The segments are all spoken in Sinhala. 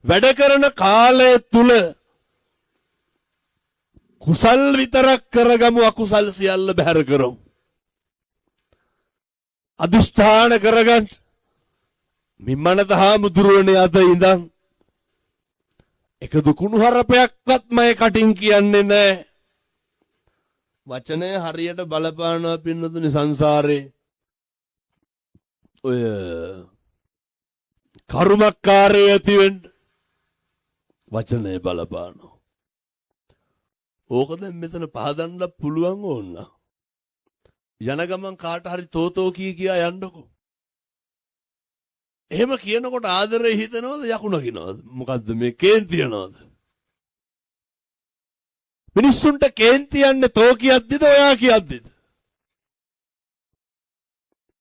වැඩ කරන කාලය තුල කුසල් විතරක් කරගමු අකුසල් සියල්ල බැහැර කරමු. අදිෂ්ඨාන කරගන්න මිම්මනත හාමුදුරුවනේ අද ඉඳන් එක දුකුණු හරපයක්වත් මම කටින් කියන්නේ නැහැ. වචනය හරියට බලපානවා පින්නතුනි සංසාරේ. ඔය කර්මකාරය ඇති වෙන්න වචනය බලපානවා. ඕක දැන් මෙතන පහදන්න පුළුවන් ඕන්න. යන ගමන් කාට හරි තෝතෝ කියා යන්නකෝ. එහෙම කියනකොට ආදරේ හිතනවද යකුණකිනවද? මොකද්ද මේ කේන්තියනවද? මිනිස්සුන්ට කේන්තියන්නේ තෝ කියද්දිද ඔයා කියද්දිද?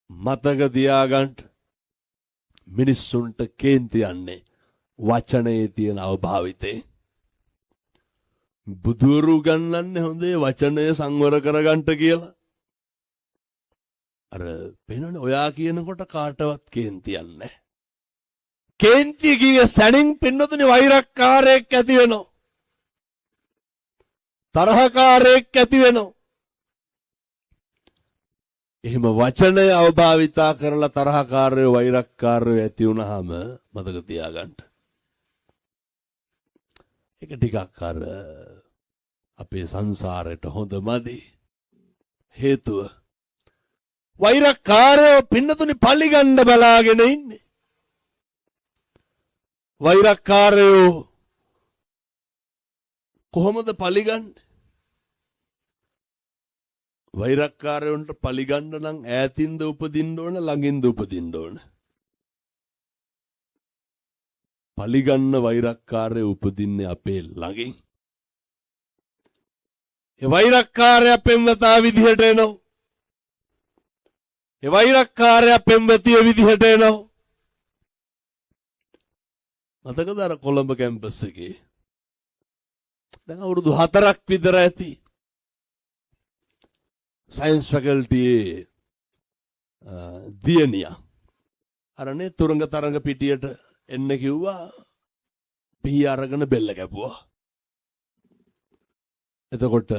මතක තියාගන්න මිනිස්සුන්ට කේන්තියන්නේ වචනේ තියෙන අවභාවිතේ. බුදුරු ගන්නන්නේ හොඳේ වචනය සංවර කරගන්න කියලා. අර වෙනනේ ඔයා කියනකොට කාටවත් කේන්තියක් නැහැ. කේන්ති කිය සැනින් පින්නතුනේ වෛරක්කාරයෙක් ඇති වෙනවා. තරහකාරයෙක් ඇති වෙනවා. එහෙම වචනය අවභාවිතා කරලා තරහකාරයෝ වෛරක්කාරයෝ ඇති වුණාම මතක තියාගන්න. ඒක ටිකක් අර අපේ සංසාරයට හොඳ මදි. හේතුව වෛරක්කාරයෝ පින්නතුනි පලිගන්න බලාගෙන ඉන්නේ. වෛරක්කාරයෝ කොහොමද පලිගන්නේ? වෛරක්කාරයන්ට පලිගන්න නම් ඈතින්ද උපදින්න ඕන ළඟින්ද උපදින්න ඕන? පලිගන්න වෛරක්කාරය උපදින්නේ අපේ ළඟින්. ඒ වෛරක්කාරය පෙම්වතා විදිහට එනවා. ඒ වෛරක්කාරය පෙම්වතිය විදිහට එනවා. මතකද අර කොළඹ කැම්පස් එකේ දැන් අවුරුදු 4ක් විතර ඇති සයන්ස් ෆැකල්ටියේ දියණියා අරනේ තුරංග තරංග පිටියට එන්න කිව්වා. පිහි අරගෙන බෙල්ල කැපුවා. එතකොට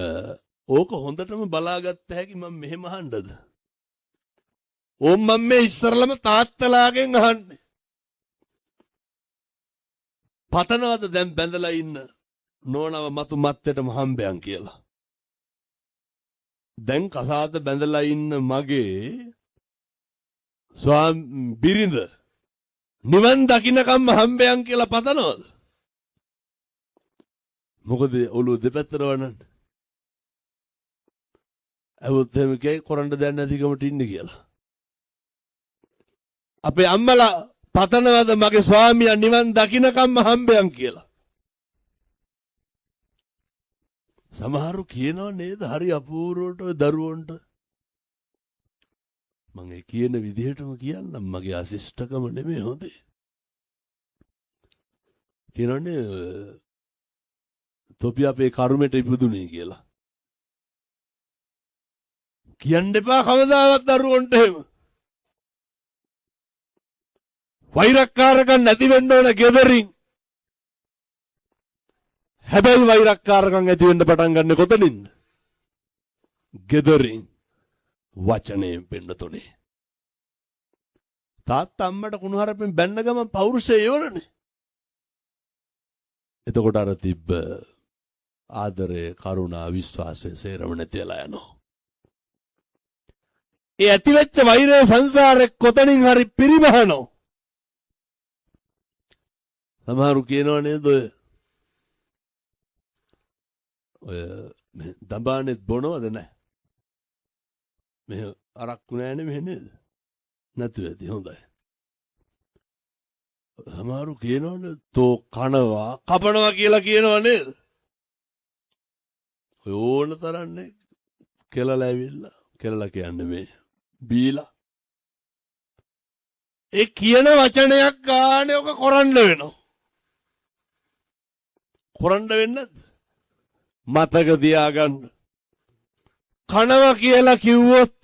ඕක හොඳටම බලාගත්ත හැකි මම මෙහෙම අහන්නද? ඕම් මම මේ ඉස්සරලම තාත්තලාගෙන් අහන්නේ. පතනවද දැන් බැඳලා ඉන්න නෝනව මතු මත්තේටම හම්බයන් කියලා? දැන් කසාද බැඳලා ඉන්න මගේ බිරිඳ නිවන් දකින්නකම් හම්බයන් කියලා පතනවද? මොකද ඔළුව දෙපැත්තට වනන්නේ. අවුත් එහෙම කයි කරන්න දැන් නැතිකමට ඉන්නේ කියලා. අපේ අම්මලා පතනවද මගේ ස්වාමියා නිවන් දකින්නකම් හම්බයන් කියලා? සමහරු කියනවා නේද හරි අපූර්වට ඔය දරුවන්ට. මම ඒ කියන විදිහටම කියන්නම් මගේ අසිෂ්ඨකම නෙමෙයි හොඳේ. කියනනේ තොපි අපේ කර්මයට ඉපදුනේ කියලා. කියන්න එපා කවදාවත් දරුවන්ට එහෙම. වෛරක්කාරකම් නැති වෙන්න ඕන ගෙදරින්. හැබැයි වෛරක්කාරකම් ඇති වෙන්න පටන් ගන්න කොතනින්ද? ගෙදරින්. වචනයෙන් පෙන්නතුනේ. තාත්තා අම්මට කුණුහරුපෙන් බැන්න ගමන් පෞරුෂය ඉවරනේ. එතකොට අර තිබ්බ ආදරය, කරුණා, විශ්වාසය සේරම නැතිලා යනවා. ඒ ඇතිවෙච්ච වෛරය සංසාරේ කොතනින් හරි පිරිමහනවා. සමහරු කියනවා නේද ඔය දඹානෙත් බොනවද නැහැ? මෙහෙ අරක්කු නෑනේ මෙහෙ නේද? නැතු ඇති හොඳයි. සමහරු කියනවනේ තෝ කනවා කපනවා කියලා කියනවා නේද? ඔය ඕන තරන්නේ කෙලලා ඇවිල්ලා කෙලලා කියන්නේ මේ බීලා. ඒ කියන වචනයක් ගානේ ඔක කරන්න වෙනවා. කරන්න වෙන්නේ මතක තියාගන්න. කනවා කියලා කිව්වොත්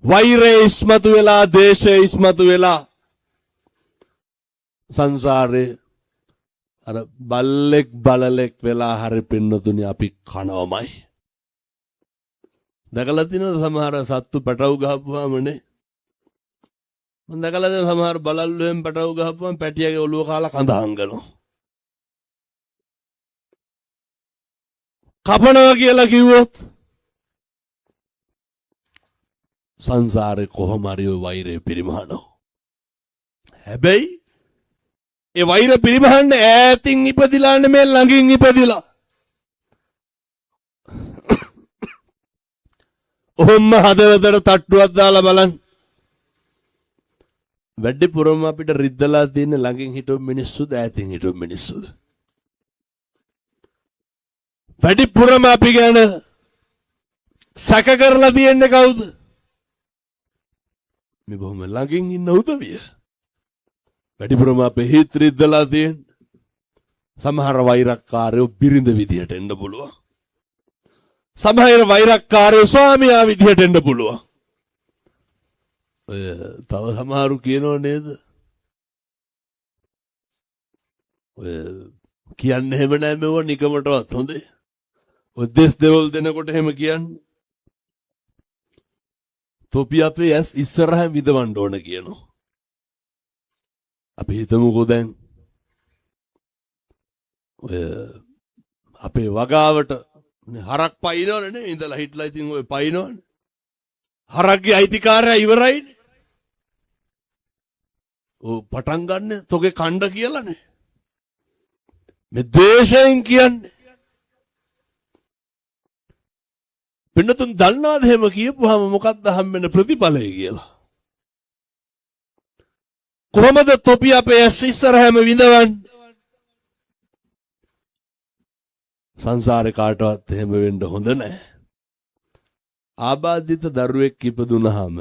වෛරය ඉස්මතු වෙලා දේශය ඉස්මතු වෙලා සංසාරේ අර බල්ලෙක් බලලෙක් වෙලා හරි පින්නතුනි අපි කනවමයි. දැකලා තියෙනවද සමහර සත්තු පැටව ගහපුවාමනේ? මම දැකලා තියෙන සමහර බලල්ලුවෙන් පැටව ගහපුවාම පැටියගේ ඔළුව කාලා කඳ හංගනවා. කපනවා කියලා කිව්වොත් සංසාරේ කොහොම හරි ඔය වෛරය පිරිමහනවා. හැබැයි ඒ වෛර පිරිමහන්න ඈතින් ඉපදිලා නෙමෙයි ළඟින් ඉපදිලා. ඔහොම හදවතට තට්ටුවක් දාලා බලන්න. වැඩිපුරම අපිට රිද්දලා තියෙන ළඟින් හිටපු මිනිස්සුද ඈතින් හිටපු මිනිස්සුද? වැඩිපුරම අපි ගැන සැක කරලා තියෙන්නේ කවුද? මේ බොහොම ළඟින් ඉන්න උදවිය. වැඩිපුරම අපේ හිත රිද්දලා තියෙන සමහර වෛරක්කාරයෝ බිරිඳ විදියට එන්න පුළුවන්. සමහර වෛරක්කාරයෝ ස්වාමියා විදියට එන්න පුළුවන්. තව සමහරු කියනෝ නේද? කියන්නේ එහෙම නෑ මෙව නිකමටවත් හොඳේ. ඔය දෙස් දෙවල් දෙනකොට එහෙම කියන්නේ. තොපි අපේ ඇස් ඉස්සරහින් විදවන්න ඕන කියනවා. අපි හිතමුකෝ දැන් ඔය අපේ වගාවට හරක් පයින්නවනේ නේ ඉඳලා හිටලා ඉතින් ඔය පයින්නවනේ. හරක්ගේ අයිතිකාරයා ඉවරයිනේ. ඔව් පටන් ගන්න තොගේ කණ්ඩ කියලානේ. මේ ද්වේෂයෙන් කියන්නේ. පින්නතුන් දන්නවද එහෙම කියපුවාම මොකක්ද හම්බෙන ප්‍රතිඵලය කියලා? කොහොමද තොපි අපේ ඇස් ඉස්සරහම විඳවන්නේ? සංසාරේ කාටවත් එහෙම වෙන්න හොඳ නැහැ. ආබාධිත දරුවෙක් ඉපදුනහම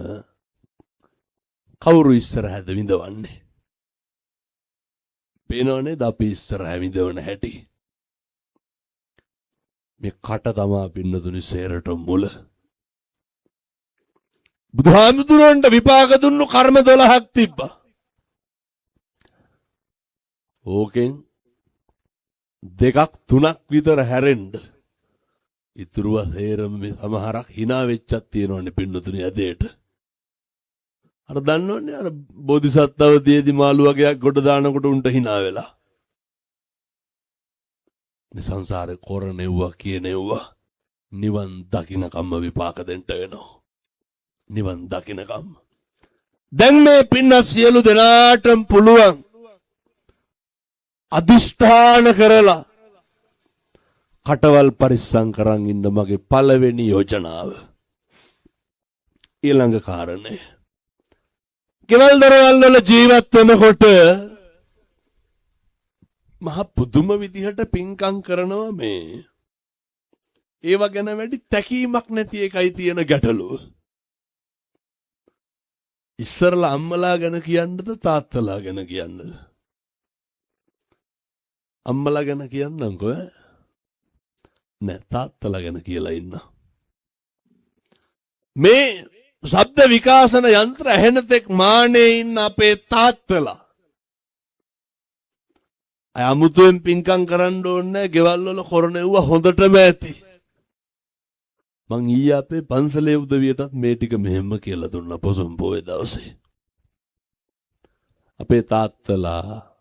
කවුරු ඉස්සරහද විඳවන්නේ? පේනවනේ අපි ඉස්සරහ විඳවන හැටි. මේ කට තමා පින්නතුනි සේරට මුල. බුදුහාමුදුරන්ට විපාක දුන්නු කර්ම 12ක් තිබ්බා. ඕකෙන් දෙකක් තුනක් විතර හැරෙන්න ඉතුරුව හේරම මේ සමහරක් hina වෙච්චක් තියෙනවනේ පින්නතුනි ඇදේට. අර දන්නවනේ අර බෝධිසත්වව දියේදී මාළු වගේක් ගොඩ දානකොට උන්ට hina වෙලා. මේ සංසාරේ කොරණෙව්වා කියනෙව්වා නිවන් දකින්නකම්ම විපාක දෙන්න වෙනවා. නිවන් දකින්නකම්ම. දැන් මේ පින්න සියලු දෙනාටම පුළුවන් අදිෂ්ඨාන කරලා කටවල් පරිස්සම් කරන් ඉන්න මගේ පළවෙනි යෝජනාව. ඊළඟ කාරණේ. කෙවල් දරවල් වල ජීවත් වෙනකොට මහ පුදුම විදිහට පින්කම් කරනවා මේ. ඒව ගැන වැඩි තැකීමක් නැති එකයි තියෙන ගැටලුව. ඉස්සරලා අම්මලා ගැන කියන්නද තාත්තලා ගැන කියන්නද? අම්මලා ගැන කියන්නම්කෝ. නෑ තාත්තලා ගැන කියලා ඉන්න. මේ ශබ්ද විකාශන යන්ත්‍ර ඇහෙන තෙක් මානේ ඉන්න අපේ තාත්තලා. අය අමුතුවෙන් පින්කම් කරන්න ඕනේ ගෙවල් වල කරණෙව්ව හොඳටම ඇති. මං ඊයේ අපේ පන්සලේ උදවියටත් මේ ටික මෙහෙම කියලා දුන්නා පොසොන් පොයේ දවසේ. අපේ තාත්තලා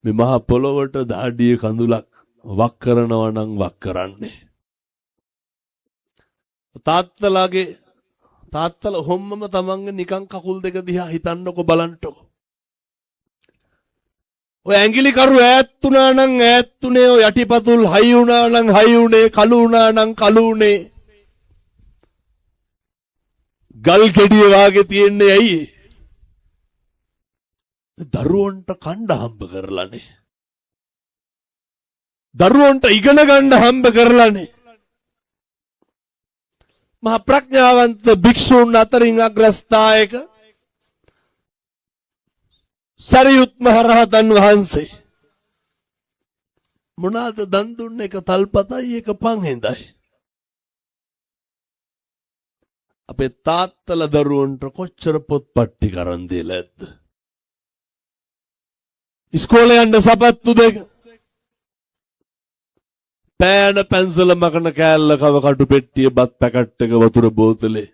මේ මහ පොළොවට දාඩිය කඳුලක් වක් කරනවා නම් වක් කරන්නේ. තාත්තලා හොම්මම තමන්ගේ නිකන් කකුල් දෙක දිහා හිතන්නකො බලන්නකො. ඔය ඇඟිලි කරු ඈත්තුනා නම් ඈත්තුනේ ඔය යටිපතුල් හයි වුණා නම් හයි වුණේ කළු වුණා නම් කළු වුණේ. ගල් ගෙඩිය වාගේ තියන්නේ ඇයි? දරුවන්ට කණ්ඩ හම්බ කරලානේ. දරුවන්ට ඉගෙන ගන්න හම්බ කරලානේ. මහා ප්‍රඥාවන්ත භික්ෂුන් අතරින් අග්‍රස්ථායක සරියුත් මහ රහතන් වහන්සේ මොනවාද දන් දුන්නේ? එක තල්පතයි එක පන්හෙඳයි. අපේ තාත්තලා දරුවන්ට කොච්චර පොත්පත්ටි කරන් දීලා ඇද්ද? ඉස්කෝලේ යන්න සපත්තු දෙක. පෑන පැන්සල මකන කෑල්ල කව කටු පෙට්ටිය බත් පැකට් එක වතුර බෝතලේ.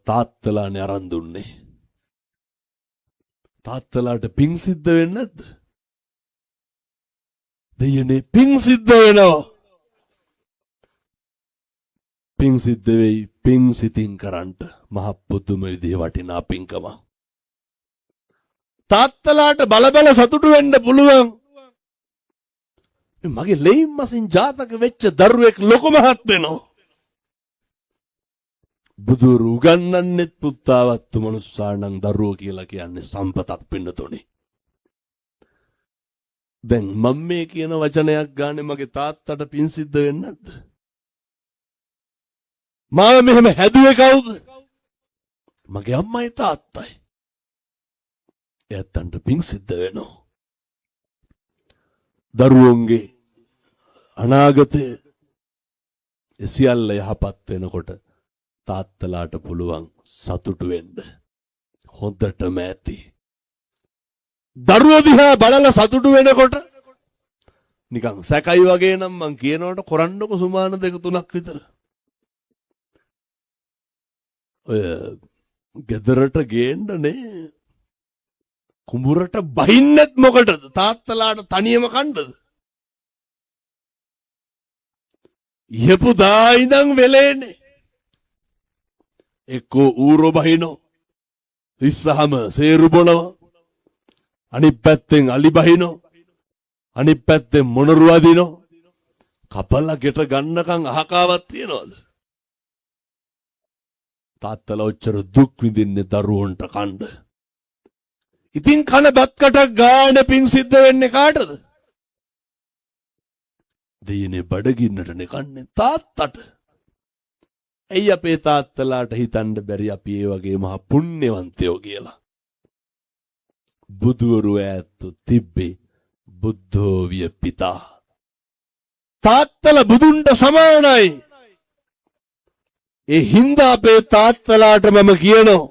තාත්තලානේ අරන් දුන්නේ. තාත්තලාට පිං සිද්ධ වෙන්නේ නැද්ද? දෙයනේ පිං සිද්ධ වෙනවා. පිං සිද්ධ වෙයි පිං සිතින් කරන්ට මහ පුදුම විදිහේ වටිනා පිංකම. තාත්තලාට බල බල සතුටු වෙන්න පුළුවන්. මගේ ලෙයින් මසින් ජාතක වෙච්ච දරුවෙක් ලොකු මහත් වෙනවා. බුදුරු උගන්වන්නෙත් පුත්තාවත්තු මනුස්සාණන් දරුවෝ කියලා කියන්නේ සම්පතක් පින්නතුනේ. දැන් මම මේ කියන වචනයක් ගානේ මගේ තාත්තට පින් සිද්ධ වෙන්නේ නැද්ද? මාව මෙහෙම හැදුවේ කවුද? මගේ අම්මයි තාත්තයි. එයන්ට පින් සිද්ධ වෙනවා. දරුවෝන්ගේ අනාගතය සියල්ල යහපත් වෙනකොට තාත්තලාට පුළුවන් සතුටු වෙන්න. හොඳටම ඇති. දරුවෝ දිහා බලලා සතුටු වෙනකොට නිකන් සැකයි වගේ නම් මං කියනකොට කරන්නකො සුමාන 2-3ක් විතර. ඔය ගෙදරට ගේන්නනේ කුඹුරට බහින්නෙත් මොකටද? තාත්තලාට තනියම කණ්ඩද? යපු දා ඉඳන් වෙලේනේ. එක්කෝ ඌරෝ බහිනෝ. ඉස්සහම සේරු බොනවා. අනිත් පැත්තෙන් අලි බහිනෝ. අනිත් පැත්තෙන් මොනරු අදිනෝ. කපලා ගෙට ගන්නකම් අහකාවක් තියනවද? තාත්තලා ඔච්චර දුක් විඳින්නේ දරුවන්ට කණ්ඩ. ඉතින් කන බත්කටක් ගාන පිං සිද්ධ වෙන්නේ කාටද? දෙයනේ බඩගින්නටනේ කන්නේ තාත්තට. ඇයි අපේ තාත්තලාට හිතන්න බැරි අපි ඒ වගේ මහා පුණ්‍යවන්තයෝ කියලා? බුදුවරු ඈත්තු තිබ්බේ බුද්ධෝ විය පිතා. තාත්තලා බුදුන්ට සමානයි. ඒ හින්දා අපේ තාත්තලාට මම කියනවා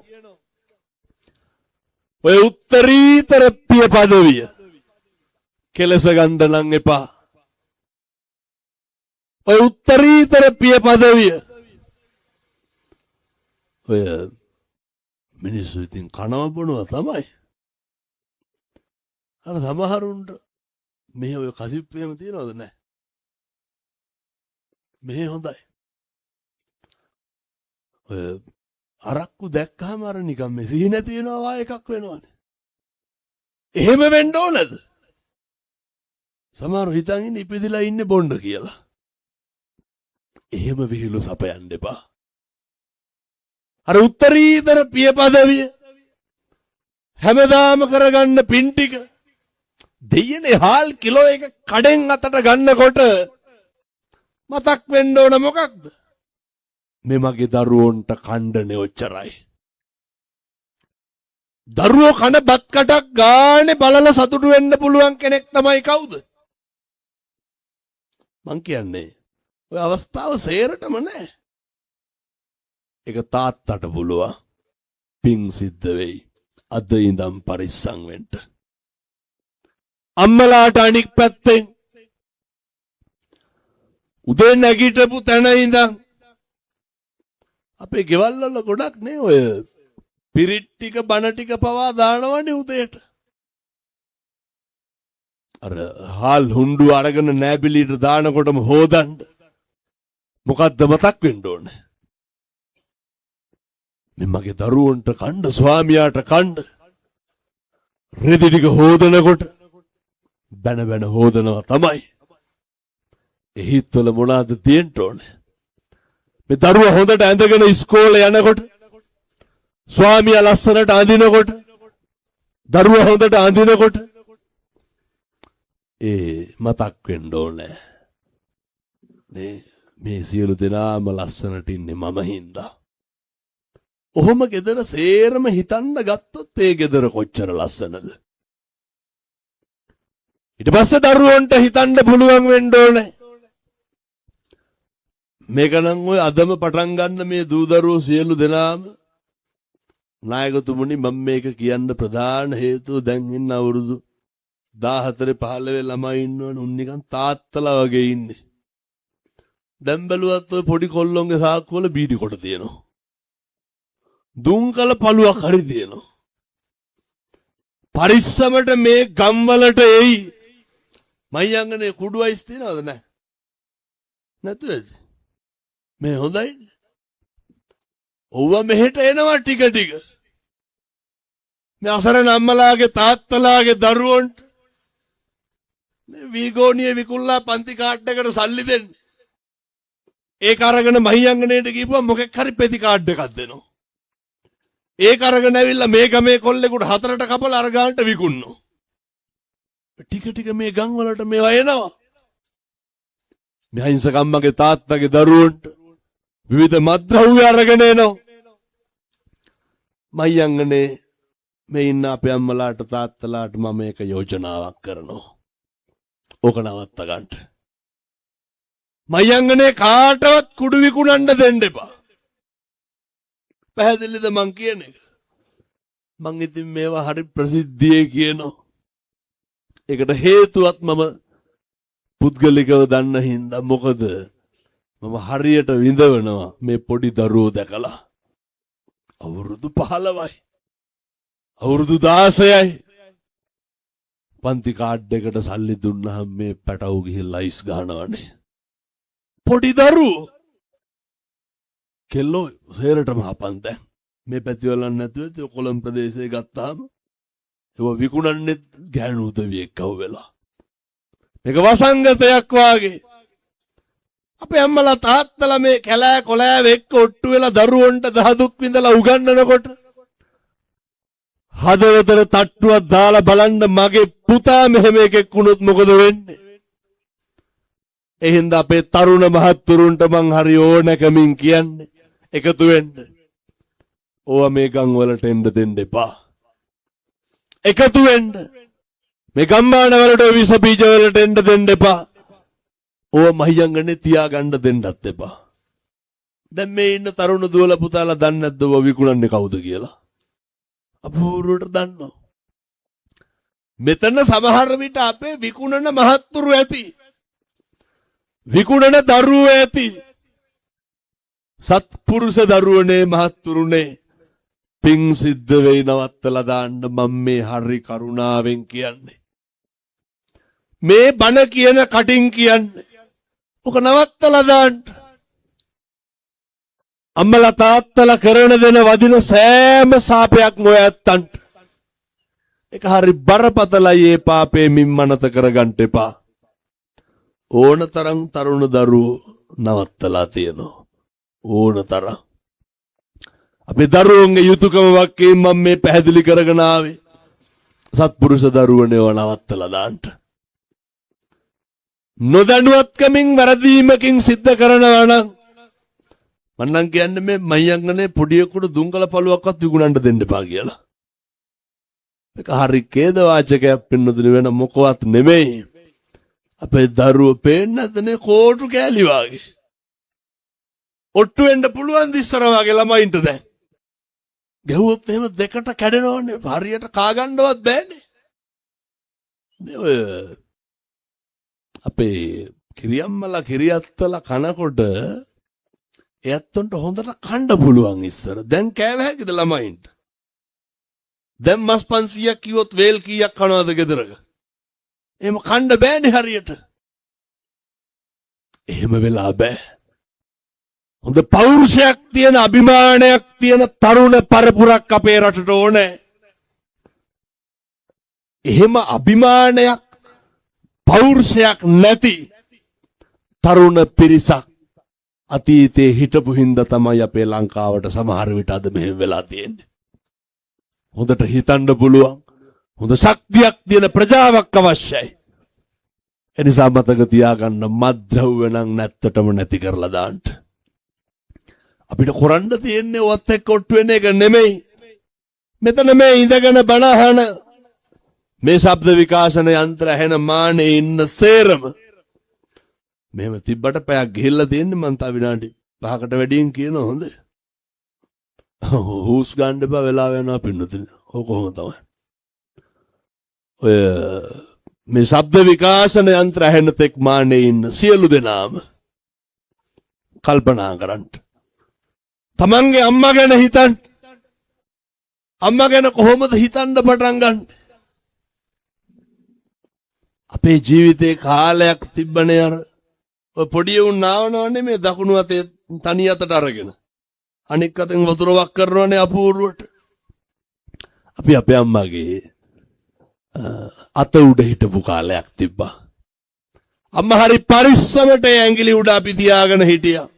ඔය උත්තරීතර පිය පදවිය කෙලස ගන්න නම් එපා. ඔය උත්තරීතර පිය පදවිය ඔය මිනිස්සු ඉතින් කනවා බොනවා තමයි. අර සමහරුන්ට මෙහෙ ඔය කසිප්පේම තියනවද? නැහැ. මෙහෙ හොඳයි. ඔය අරක්කු දැක්කහම අර නිකන් මේ සිහි නැති වෙනවා එකක් වෙනවනේ. එහෙම වෙන්න ඕනද? සමහරව හිතන් ඉන්නේ ඉපදිලා ඉන්නේ බොණ්ඩ කියලා. එහෙම විහිළු සපයන්න එපා. අර උත්තරීතර පිය පදවිය හැමදාම කරගන්න පින් ටික දෙයනේ හාල් කිලෝ එක කඩෙන් අතට ගන්නකොට මතක් වෙන්න ඕන මොකක්ද? මේ මගේ දරුවන්ට කණ්ඩනේ ඔච්චරයි. දරුවෝ කන බත් කටක් ගානේ බලලා සතුටු වෙන්න පුළුවන් කෙනෙක් තමයි කවුද? මං කියන්නේ ඔය අවස්ථාව සේරටම නැහැ. ඒක තාත්තට පුළුවන්. පිං සිද්ධ වෙයි. අද ඉඳන් පරිස්සම් වෙන්න. අම්මලාට අනික් පැත්තෙන් උදේ නැගිටපු තැන ඉඳන් අපේ ගෙවල් වල ගොඩක් නේ ඔය පිරිත් ටික බණ ටික පවා දානවනේ උදේට. අර හාල් හුඬු අරගෙන නෑබිලිට දානකොටම හොදන්න. මොකද්ද මතක් වෙන්න ඕනේ? මේ මගේ දරුවන්ට කණ්ඩ ස්වාමියාට කණ්ඩ රෙදි ටික හොදනකොට බැන බැන හොදනවා තමයි. එහිත්වල මොනවාද තියෙන්න ඕනේ? මේ දරුවා හොඳට ඇඳගෙන ඉස්කෝලේ යනකොට ස්වාමියා ලස්සනට අඳිනකොට දරුවා හොඳට අඳිනකොට මතක් වෙන්න ඕනේ. මේ සියලු දෙනාම ලස්සනට ඉන්නේ මම හින්දා. ඔහොම ගෙදර සේරම හිතන්න ගත්තොත් ඒ ගෙදර කොච්චර ලස්සනද? ඊට පස්සේ දරුවන්ට හිතන්න පුළුවන් වෙන්න ඕනේ. මේක නම් ඔය අදම පටන් ගන්න මේ දූ දරුවෝ සියලු දෙනාම නායකතුමනි මම මේක කියන්න ප්‍රධාන හේතුව දැන් ඉන්න අවුරුදු 14 15 ළමයි ඉන්නවනේ උන් නිකන් තාත්තලා වගේ ඉන්නේ. දැන් බැලුවත් ඔය පොඩි කොල්ලොන්ගේ සාක්කුවල බීඩි කොට තියෙනවා. දුම්කල පළුවක් හරි තියෙනවා. පරිස්සමට මේ ගම්වලට එයි. මයියංගනේ කුඩු අයිස් තියනවද නැහැ? නැතුවද? මේ හොඳයි. ඔව්ව මෙහෙට එනවා ටික ටික. මේ අසරණ අම්මලාගේ තාත්තලාගේ දරුවන්ට මේ වීගෝනිය විකුල්ලා පන්ති කාඩ් එකට සල්ලි දෙන්න. ඒක අරගෙන මහියංගනේට ගිහුවා මොකෙක් හරි පෙති කාඩ් එකක් දෙනවා. ඒක අරගෙන ඇවිල්ලා මේ ගමේ කොල්ලෙකුට හතරට කපලා අර ගානට විකුණනවා. ටික ටික මේ ගම් වලට මේවා එනවා. මේ අහිංසක අම්මගේ තාත්තගේ දරුවන්ට විවිධ මත්ද්‍රව්‍ය අරගෙන එනවා. මහියංගනේ මේ ඉන්න අපේ අම්මලාට තාත්තලාට මම මේක යෝජනාවක් කරනවා. ඕක නවත්ත ගන්න. මහියංගනේ කාටවත් කුඩු විකුණන්න දෙන්න එපා. පැහැදිලිද මං කියන එක? මං ඉතින් මේවා හරි ප්‍රසිද්ධියේ කියනවා. ඒකට හේතුවත් මම පුද්ගලිකව දන්න හින්දා. මොකද මම හරියට විඳවනවා මේ පොඩි දරුවෝ දැකලා. අවුරුදු 15යි. අවුරුදු 16යි. පන්ති කාඩ් එකට සල්ලි දුන්නාම මේ පැටවු ගිහිල්ලා අයිස් ගන්නවනේ. පොඩි දරුවෝ කෙල්ලෝ හේරටම හපන් දැන්. මේ පැතිවල නැතුව කොළඹ ප්‍රදේශයේ ගත්තාම ඒක විකුණන්නේ ගෑනු උදවියෙක් කව වෙලා. මේක වසංගතයක් වාගේ. අපේ අම්මලා තාත්තලා මේ කැලෑ කොලෑව එක්ක ඔට්ටු වෙලා දරුවන්ට දහදුක් විඳලා උගන්වනකොට හදවතට තට්ටුවක් දාලා බලන්න මගේ පුතා මෙහෙම එකෙක් වුණොත් මොකද වෙන්නේ? එහෙනම් අපේ තරුණ මහත්තුරුන්ට මං හරි ඕනකමින් කියන්නේ එකතු වෙන්න. ඕවා මේ ගම් වලට එන්න දෙන්න එපා. එකතු වෙන්න. මේ ගම්මාන වලට විස බීජ වලට එන්න දෙන්න එපා. ඕවා මහියංගනේ තියාගන්න දෙන්නත් එපා. දැන් මේ ඉන්න තරුණ දුවල පුතාලා දන්නේ නැද්ද ඔය විකුණන්නේ කවුද කියලා? අපූර්වට දන්නවා. මෙතන සමහර විට අපේ විකුණන මහත්තුරු ඇති. විකුණන දරුවෝ ඇති. සත්පුරුෂ දරුවනේ මහත්තුරුනේ පිං සිද්ධ වෙයි නවත්තලා දාන්න මම මේ හරි කරුණාවෙන් කියන්නේ. මේ බණ කියන කටින් කියන්නේ. ඔක නවත්තලා දාන්න. අම්මලා තාත්තලා කරන දෙන වදින සෑම සාපයක්ම ඔය ඇත්තන්ට. ඒක හරි බරපතලයි. ඒ පාපේ මිම්මනත කරගන්න එපා. ඕනතරම් තරුණ දරුවෝ නවත්තලා තියෙනවා. ඕනතරම්. අපේ දරුවන්ගේ යුතුයකම වක්කේ මම මේ පැහැදිලි කරගෙන ආවේ. සත්පුරුෂ දරුවනේ ඒව නවත්තලා දාන්න. නොදැනුවත්කමින් වැරදීමකින් සිද්ධ කරනවා නම් මන්නම් කියන්නේ මේ මයියංගනේ පොඩියෙකුට දුම්කල පළුවක්වත් විකුණන්න දෙන්න එපා කියලා. ඒක හරි ඛේද වාචකයක් පින්නතුනි වෙන මොකවත් නෙමෙයි. අපේ දරුවෝ පේන්නේ නැතනේ කෝටු කෑලි වාගේ. ඔට්ටු වෙන්න පුළුවන් දිස්සර වාගේ ළමයින්ට දැන්. ගැහුවොත් එහෙම දෙකට කැඩෙනවනේ. හරියට කා ගන්නවත් බෑනේ. මේ ඔය අපේ කිරියම්මලා කිරියත්තලා කනකොට එයත්ොන්ට හොඳට කන්න පුළුවන් ඉස්සර. දැන් කෑව හැකිද ළමයින්ට? දැන් මස් 500ක් කිව්වොත් වේල් කීයක් කනවද ගෙදරක? එහෙම කන්න බෑනේ හරියට. එහෙම වෙලා බෑ. හොඳ පෞරුෂයක් තියෙන අභිමානයක් තියෙන තරුණ පරපුරක් අපේ රටට ඕනේ. එහෙම අභිමානයක් පෞරුෂයක් නැති තරුණ පිරිසක් අතීතයේ හිටපු හින්දා තමයි අපේ ලංකාවට සමහර විට අද මෙහෙම වෙලා තියෙන්නේ. හොඳට හිතන්න පුළුවන් හොඳ ශක්තියක් තියෙන ප්‍රජාවක් අවශ්‍යයි. එනිසා මතක තියාගන්න මත්ද්‍රව්‍ය නම් නැත්තටම නැති කරලා දාන්න. අපිට කරන්න තියෙන්නේ ඔත් එක්ක ඔට්ටු වෙන එක නෙමෙයි. මෙතන මේ ඉඳගෙන බණ අහන මේ ශබ්ද විකාශන යන්ත්‍ර ඇහෙන මානේ ඉන්න සේරම මෙහෙම තිබ්බට පැයක් ගිහිල්ලා තියෙන්නේ මං තා විනාඩි 5කට වැඩියෙන් කියන හොඳ. හූස් ගන්න එපා වෙලා වෙනවා පින්නතුනි. ඔය කොහොම තමයි. ඔය මේ ශබ්ද විකාශන යන්ත්‍ර ඇහෙන තෙක් මානේ ඉන්න සියලු දෙනාම කල්පනා කරන්න. තමන්ගේ අම්මා ගැන හිතන්න. අම්මා ගැන කොහොමද හිතන්න පටන් ගන්න? අපේ ජීවිතේ කාලයක් තිබ්බනේ අර ඔය පොඩි උන් නාවනවනේ මේ දකුණු අතේ තනි අතට අරගෙන. අනික් අතෙන් වතුර වක් කරනවනේ අපූර්වට. අපි අපේ අම්මාගේ අත උඩ හිටපු කාලයක් තිබ්බා. අම්මා හරි පරිස්සමට ඇඟිලි උඩ අපි තියාගෙන හිටියා.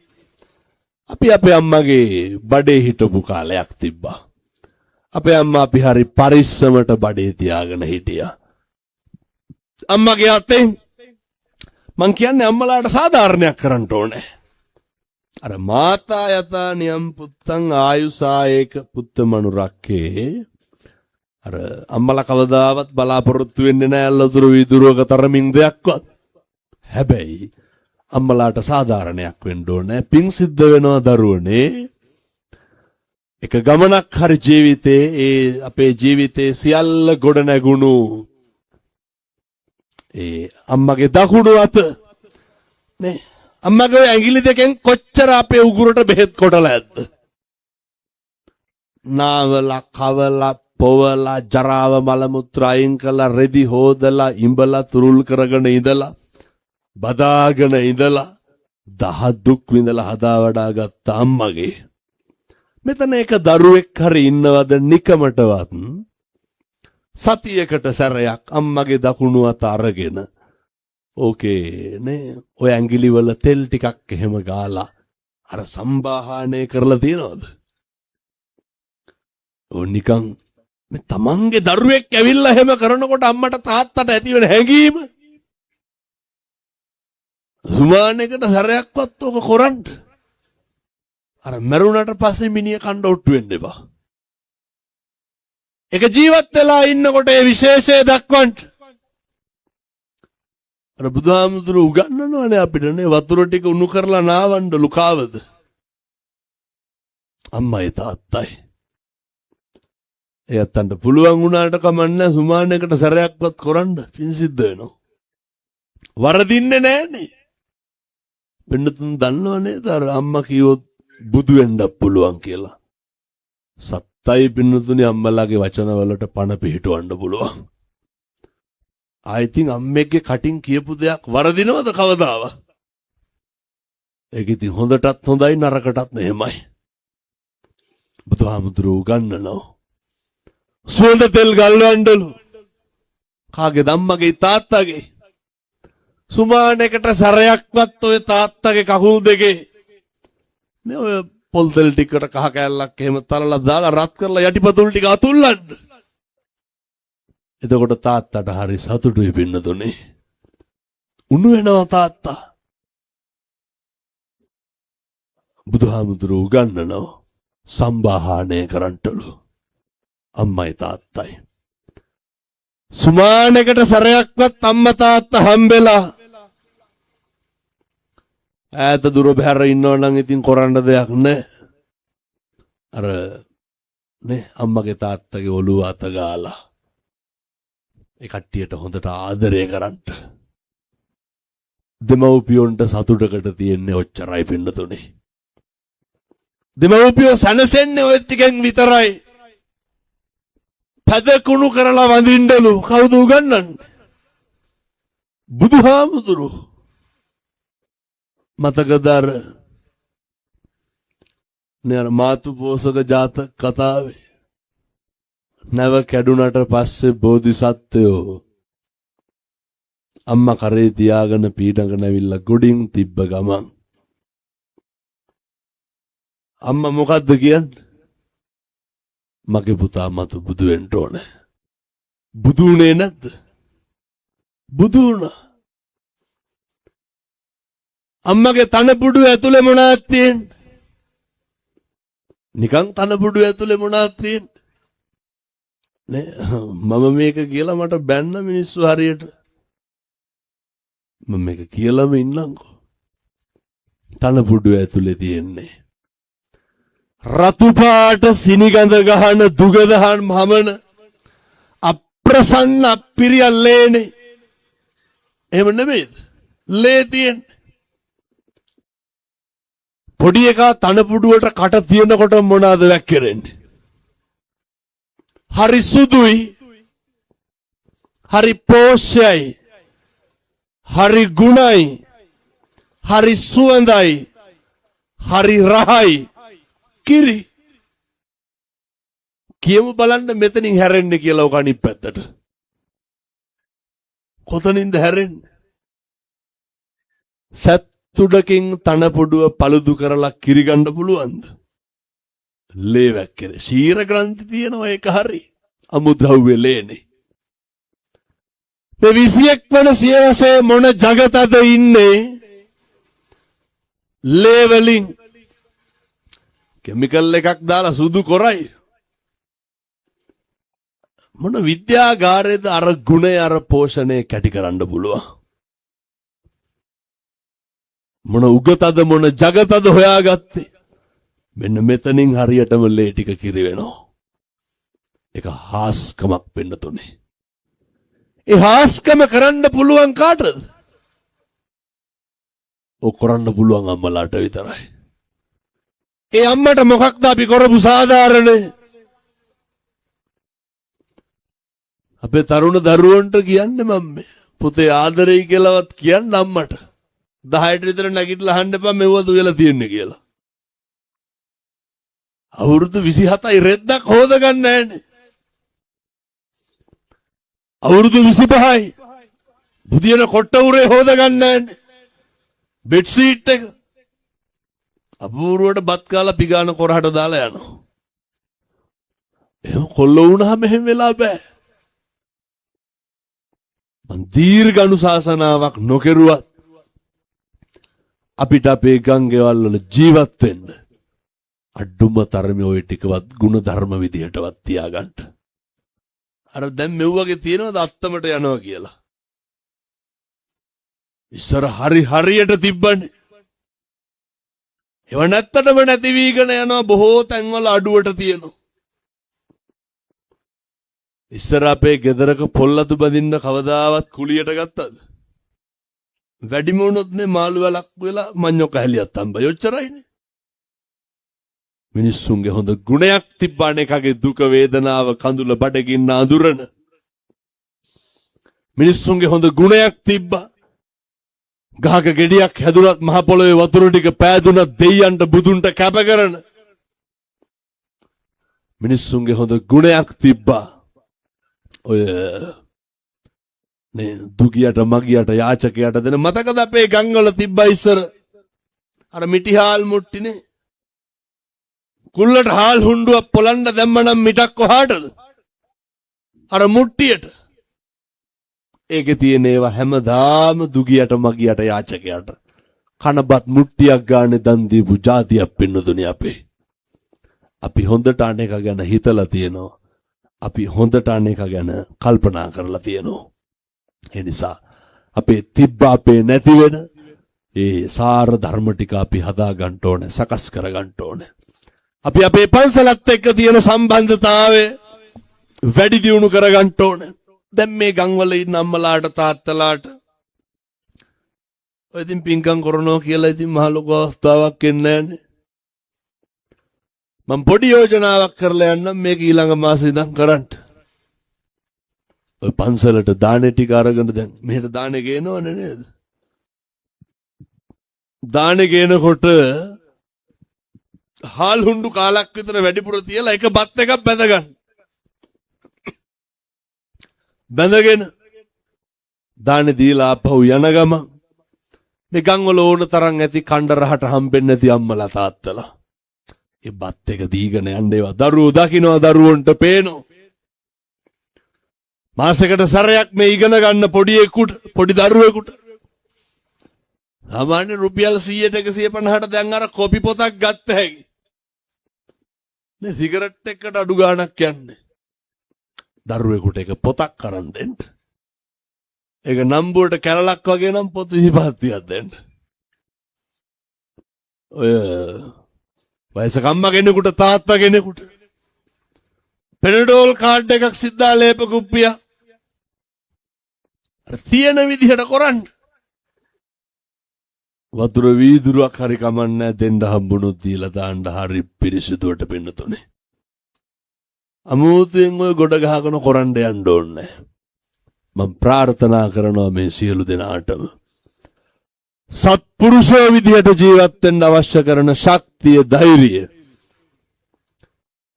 අපි අපේ අම්මගේ බඩේ හිටපු කාලයක් තිබ්බා. අපේ අම්මා අපි හරි පරිස්සමට බඩේ තියාගෙන හිටියා. අම්මගේ අතෙන් මං කියන්නේ අම්මලාට සාධාරණයක් කරන්න ඕනේ. අර මාතා යතා නියම් පුත්තං ආයුසායේක පුත්තමනු රක්කේ. අර අම්මලා කවදාවත් බලාපොරොත්තු වෙන්නේ නැහැ අල්ලතුරු විදුරුවක තරමින් දෙයක්වත්. හැබැයි අම්මලාට සාධාරණයක් වෙන්න ඕනේ. පිං සිද්ධ වෙනවා දරුවනේ. එක ගමනක් හරි ජීවිතේ ඒ අපේ ජීවිතේ සියල්ල ගොඩ නැගුණු ඒ අම්මගේ දකුණු අත නේ අම්මගේ ඇඟිලි දෙකෙන් කොච්චර අපේ උගුරට බෙහෙත් කොටලා ඇද්ද? නාවලා කවලා පොවලා ජරාව මල මුත්‍රා අයින් කළා රෙදි හොදලා ඉඹලා තුරුල් කරගෙන ඉඳලා බදාගෙන ඉඳලා දහ දුක් විඳලා හදා වඩා ගත්ත අම්මගේ මෙතන එක දරුවෙක් හරි ඉන්නවද නිකමටවත් සතියකට සැරයක් අම්මගේ දකුණු අත අරගෙන ඕකේ නේ ඔය ඇඟිලි වල තෙල් ටිකක් එහෙම ගාලා අර සම්බාහනය කරලා තියනවද? ඕ නිකන් මේ තමන්ගේ දරුවෙක් ඇවිල්ලා එහෙම කරනකොට අම්මට තාත්තට ඇති වෙන හැඟීම සුමානයකට සැරයක්වත් ඔක කරන්න. අර මරුණට පස්සේ මිනිහ කණ්ඩ ඔට්ටු වෙන්න එපා. එක ජීවත් වෙලා ඉන්නකොට ඒ විශේෂය දක්වන්න. අර බුදුහාමුදුරු උගන්වනවානේ අපිටනේ වතුර ටික උණු කරලා නාවන්න ලුකාවද. අම්මයි තාත්තයි. එයත්න්ට පුළුවන් වුණාට කමන්නේ සුමානයකට සැරයක්වත් කරන්න පින් සිද්ධ වෙනවා. වරදින්නේ නැහනේ. වෙන්නතුන් දන්නවනේ අර අම්මා කිව්වොත් බුදු වෙන්නත් පුළුවන් කියලා. සත්තයි පින්නතුනි අම්මලාගේ වචන වලට පණ පිහිටවන්න පුළුවන්. ආයිතින් අම්මෙක්ගේ කටින් කියපු දෙයක් වරදිනවද කවදාවත්? ඒක ඉතින් හොඳටත් හොඳයි නරකටත් එහෙමයි. බුදුහාමුදුරුවෝ උගන්වනවා. සුවඳ තෙල් ගල්වන්නලු. කාගේ අම්මගේ තාත්තගේ. සුමානයකට සැරයක්වත් ඔය තාත්තගේ කකුල් දෙකේ නේ ඔය පොල් තෙල් ටිකට කහ කෑල්ලක් එහෙම තලලා දාලා රත් කරලා යටිපතුල් ටික අතුල්ලන්න. එතකොට තාත්තට හරි සතුටුයි පින්නතුනේ. උණු වෙනවා තාත්තා. බුදුහාමුදුරුවෝ උගන්වනවා සම්බාහනය කරන්නලු. අම්මයි තාත්තයි. සුමානයකට සැරයක්වත් අම්මා තාත්තා හම්බෙලා ඈත දුර බැහැර ඉන්නව නම් ඉතින් කරන්න දෙයක් නැහැ. අර නේ අම්මගේ තාත්තගේ ඔළුව අත ගාලා ඒ කට්ටියට හොඳට ආදරය කරන්න. දෙමව්පියොන්ට සතුටකට තියෙන්නේ ඔච්චරයි පින්නතුනේ. දෙමව්පියෝ සනසෙන්නේ ඔය ටිකෙන් විතරයි. පදකුණු කරලා වඳින්නලු කවුද උගන්වන්නේ? බුදුහාමුදුරුවෝ. මතකදර නේ මාතු පෝසක ජාතක කතාවේ නැව කැඩුනට පස්සේ බෝධිසත්වයෝ අම්මා කරේ තියාගෙන පීඩඟ නැවිල්ලා ගොඩින් තිබ්බ ගමන් අම්මා මොකද්ද කියන්නේ? මගේ පුතා මතු බුදු වෙන්න ඕනේ. බුදු උනේ නැද්ද? බුදු වුණා. අම්මගේ තනපුඩු ඇතුලේ මොනවද තියෙන්නේ? නිකන් තනපුඩු ඇතුලේ මොනවද තියෙන්නේ? නේ මම මේක කියලා මට බැන්න මිනිස්සු හරියට. මම මේක කියලාම ඉන්නම්කෝ. තනපුඩු ඇතුලේ තියෙන්නේ රතුපාට සිනිගඳ ගහන දුගදහන් මමන අප්‍රසන්න අපිරියල්ලේනේ. එහෙම නෙමෙයිද? ලේ තියෙන. පොඩි එකා තනපුඩුවට කට තියෙනකොට මොනවාද වැක්කිරෙන්නේ? හරි සුදුයි, හරි පෝෂ්‍යයි, හරි ගුණයි, හරි සුවඳයි, හරි රහයි. කිරි කියමු බලන්න මෙතනින් හැරෙන්නේ කියලා ඔක අනිත් පැත්තට. කොතනින්ද හැරෙන්නේ? සත්තුඩකින් තනපොඩුව පළුදු කරලා කිරි ගන්න පුළුවන්ද? ලේ වැක්කේ. ශීර ග්‍රන්ථි තියෙනවා ඒක හරි. අමුද්‍රව්‍ය ලේනේ. මේ 21 වන සියවසේ මොන జగතද ඉන්නේ? ලේ වලින් කෙමිකල් එකක් දාලා සුදු කරයි. මොන විද්‍යාගාරයේද අර ගුණය අර පෝෂණය කැටි කරන්න පුළුවන්? මොන උගතද මොන జగතද හොයාගත්තේ? මෙන්න මෙතනින් හරියටම ලේ ටික කිරි වෙනවා. ඒක හාස්කමක් වෙන්න තුනේ. ඒ හාස්කම කරන්න පුළුවන් කාටද? ඔය කරන්න පුළුවන් අම්මලාට විතරයි. ඒ අම්මට මොකක්ද අපි කරපු සාධාරණේ? අපේ තරුණ දරුවන්ට කියන්නේ මම පුතේ ආදරෙයි කියලාවත් කියන්න අම්මට. 10ට විතර නැගිටලා අහන්න එපා මෙව්වද වෙලා තියන්නේ කියලා. අවුරුදු 27යි රෙද්දක් හොදගන්න නැහැනේ. අවුරුදු 25යි බුදියන කොට්ට උරේ හොදගන්න නැහැනේ. බෙඩ් සීට් එක අපූර්වට බත් කාලා පිගාන කොරහට දාලා යනවා. එහෙම කොල්ල වුණාම එහෙම වෙලා බෑ. මන් දීර්ඝ අනුශාසනාවක් නොකරුවත් අපිට අපේ ගංගේවල් වල ජීවත් වෙන්න අඩුම තරමේ ওই ටිකවත් ගුණ ධර්ම විදියටවත් තියාගන්න. අර දැන් මෙව්වගේ තියෙනවද අත්තමට යනවා කියලා? ඉස්සර හරියට තිබ්බනේ. ඒව නැත්තටම නැති වීගෙන යනවා. බොහෝ තැන්වල අඩුවට තියෙනවා. ඉස්සර අපේ ගෙදරක පොල්ලතු බඳින්න කවදාවත් කුලියට ගත්තද? වැඩිම වුණොත් නේ මාළු වලක් වෙලා මඤ්ඤොක හැලියක් තම්බයි. ඔච්චරයිනේ. මිනිස්සුන්ගේ හොඳ ගුණයක් තිබ්බානේ එකගේ දුක වේදනාව කඳුල බඩගින්න අඳුරන. මිනිස්සුන්ගේ හොඳ ගුණයක් තිබ්බා. ගහක ගෙඩියක් හැදුනත් මහ පොළොවේ වතුර ටික පෑදුනත් දෙයයන්ට බුදුන්ට කැප කරන. මිනිස්සුන්ගේ හොඳ ගුණයක් තිබ්බා. ඔය නේ දුගියට මගියට යාචකයට දෙන මතකද අපේ ගම්වල තිබ්බා ඉස්සර අර මිටිහාල් මුට්ටිනේ. කුල්ලට හාල් හුණ්ඩුවක් පොලන්න දැම්මනම් මිටක් කොහාටද? අර මුට්ටියට. ඒකේ තියෙන ඒවා හැමදාම දුගියට මගියට යාචකයට කනබත් මුට්ටියක් ගානේ දන් දීපු જાතියක් පින්නතුනේ අපේ. අපි හොඳට අනේක ගැන හිතලා තියෙනවා. අපි හොඳට අනේක ගැන කල්පනා කරලා තියෙනවා. ඒ නිසා අපේ තිබ්බ අපේ නැති වෙන ඒ සාර ධර්ම ටික අපි හදා ගන්න ඕනේ, සකස් කර ගන්න ඕනේ. අපි අපේ පන්සලත් එක්ක තියෙන සම්බන්ධතාවය වැඩි දියුණු කර ගන්න ඕනේ. දැන් මේ ගම්වල ඉන්න අම්මලාට තාත්තලාට ඔය ඉතින් පින්කම් කරනවා කියලා ඉතින් මහ ලොකු අවස්ථාවක් එන්නේ නැහනේ. මම පොඩි යෝජනාවක් කරලා යන්නම් මේක ඊළඟ මාසේ ඉඳන් කරන්න. ඔය පන්සලට දානේ ටික අරගෙන දැන් මෙහෙට දානේ ගේනවනේ නේද? දානේ ගේනකොට හාල් හුණ්ඩු කාලක් විතර වැඩිපුර තියලා එක බත් එකක් බැඳගන්න. බැඳගෙන දානේ දීලා ආපහු යන ගම මේ ගම්වල ඕන තරම් ඇති කණ්ඩ රහට හම්බෙන්නේ නැති අම්මලා තාත්තලා ඒ බත් එක දීගෙන යන්න ඒවා දරුවෝ දකින්නවා දරුවන්ට පේනවා. මාසෙකට සැරයක් මේ ඉගෙන ගන්න පොඩි දරුවෙකුට සාමාන්‍ය රුපියල් 100ට 150ට දැන් අර කොපි පොතක් ගත්ත හැකි. නේ සිගරට් එකකට අඩු ගාණක් යන්නේ. දරුවෙකුට එක පොතක් අරන් දෙන්න. ඒක නම්බුවට කැලලක් වගේ නම් පොත් 25ක් දෙන්න. වයසක අම්මා කෙනෙකුට තාත්තා කෙනෙකුට පෙනඩෝල් කාඩ් එකක් සිද්ධා ලේප කුප්පිය තියෙන විදිහට කරන්න. වතුර වීදුරුවක් හරි කමන්නේ දෙන්න හම්බුනොත් දීලා දාන්න හරි පිරිසිදුවට පින්නතුනේ. අමුතුවෙන් ඔය ගොඩ ගහගෙන කරන්න යන්න ඕනේ. මම ප්‍රාර්ථනා කරනවා මේ සියලු දෙනාටම සත්පුරුෂෝ විදිහට ජීවත් වෙන්න අවශ්‍ය කරන ශක්තිය ධෛර්යය